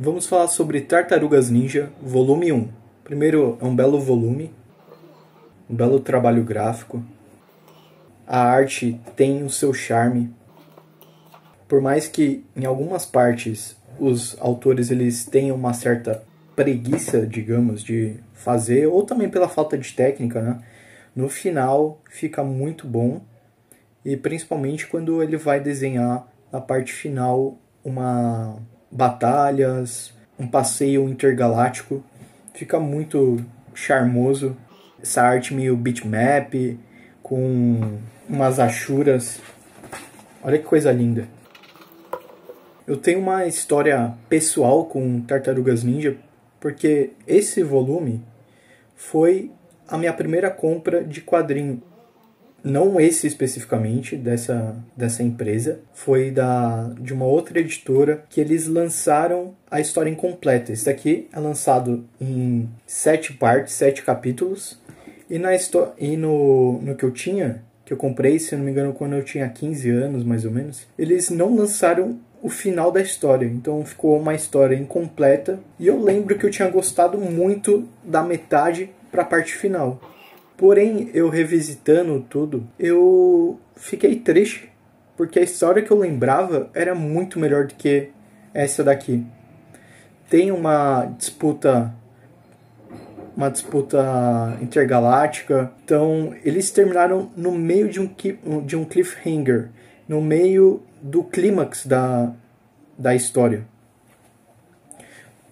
Vamos falar sobre Tartarugas Ninja, volume 1. Primeiro, é um belo volume, um belo trabalho gráfico. A arte tem o seu charme. Por mais que em algumas partes os autores eles tenham uma certa preguiça, digamos, de fazer, ou também pela falta de técnica, né? No final fica muito bom, e principalmente quando ele vai desenhar na parte final batalhas, um passeio intergaláctico, fica muito charmoso. Essa arte meio bitmap, com umas achuras, olha que coisa linda. Eu tenho uma história pessoal com Tartarugas Ninja, porque esse volume foi a minha primeira compra de quadrinho. Não esse especificamente, dessa empresa. Foi de uma outra editora que eles lançaram a história incompleta. Esse aqui é lançado em 7 partes, 7 capítulos. E no que eu tinha, que eu comprei, se não me engano, quando eu tinha 15 anos, mais ou menos, eles não lançaram o final da história. Então ficou uma história incompleta. E eu lembro que eu tinha gostado muito da metade para a parte final. Porém, eu revisitando tudo, eu fiquei triste, porque a história que eu lembrava era muito melhor do que essa daqui. Tem uma disputa intergaláctica, então eles terminaram no meio de um cliffhanger, no meio do clímax da história.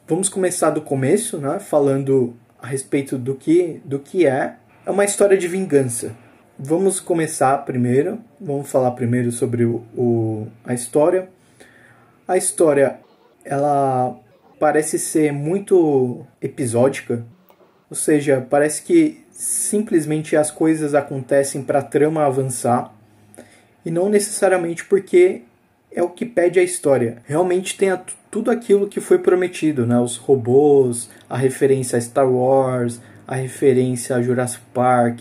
Vamos começar do começo, né, falando a respeito do que é uma história de vingança. Vamos começar primeiro, vamos falar primeiro sobre a história. A história, ela parece ser muito episódica, ou seja, parece que simplesmente as coisas acontecem para a trama avançar, e não necessariamente porque é o que pede a história. Realmente tem tudo aquilo que foi prometido, né? Os robôs, a referência a Star Wars, a referência a Jurassic Park,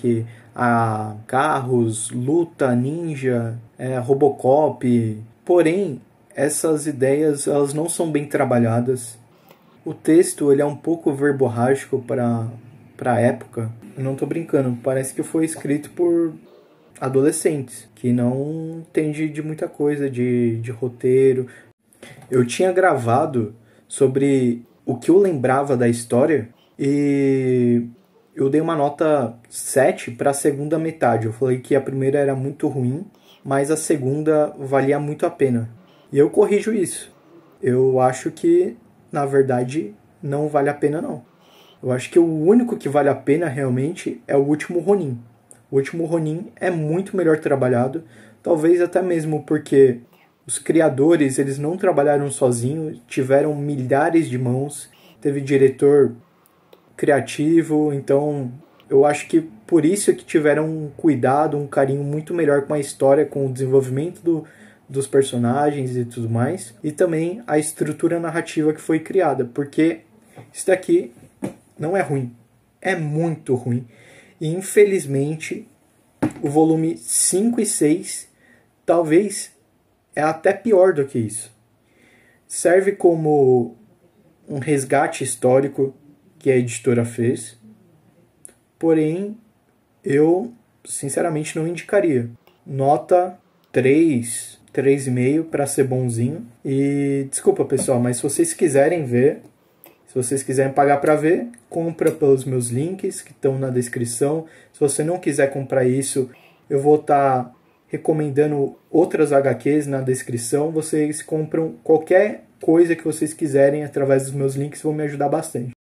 a carros, luta, ninja, Robocop. Porém, essas ideias elas não são bem trabalhadas. O texto ele é um pouco verborrágico para a época. Eu não estou brincando, parece que foi escrito por adolescentes, que não entendem de muita coisa, de roteiro. Eu tinha gravado sobre o que eu lembrava da história, e eu dei uma nota 7 para a segunda metade. Eu falei que a primeira era muito ruim, mas a segunda valia muito a pena. E eu corrijo isso. Eu acho que, na verdade, não vale a pena não. Eu acho que o único que vale a pena realmente é o Último Ronin. O Último Ronin é muito melhor trabalhado, talvez até mesmo porque os criadores eles não trabalharam sozinhos, tiveram milhares de mãos, teve diretor criativo, então eu acho que por isso é que tiveram um cuidado, um carinho muito melhor com a história, com o desenvolvimento dos personagens e tudo mais, e também a estrutura narrativa que foi criada, porque isso daqui não é ruim, é muito ruim, e infelizmente o volume 5 e 6 talvez é até pior do que isso. Serve como um resgate histórico que a editora fez, porém eu sinceramente não indicaria. Nota 3, 3,5 para ser bonzinho. E desculpa pessoal, mas se vocês quiserem ver, se vocês quiserem pagar para ver, compra pelos meus links que estão na descrição. Se você não quiser comprar isso, eu vou estar recomendando outras HQs na descrição. Vocês compram qualquer coisa que vocês quiserem através dos meus links, vão me ajudar bastante.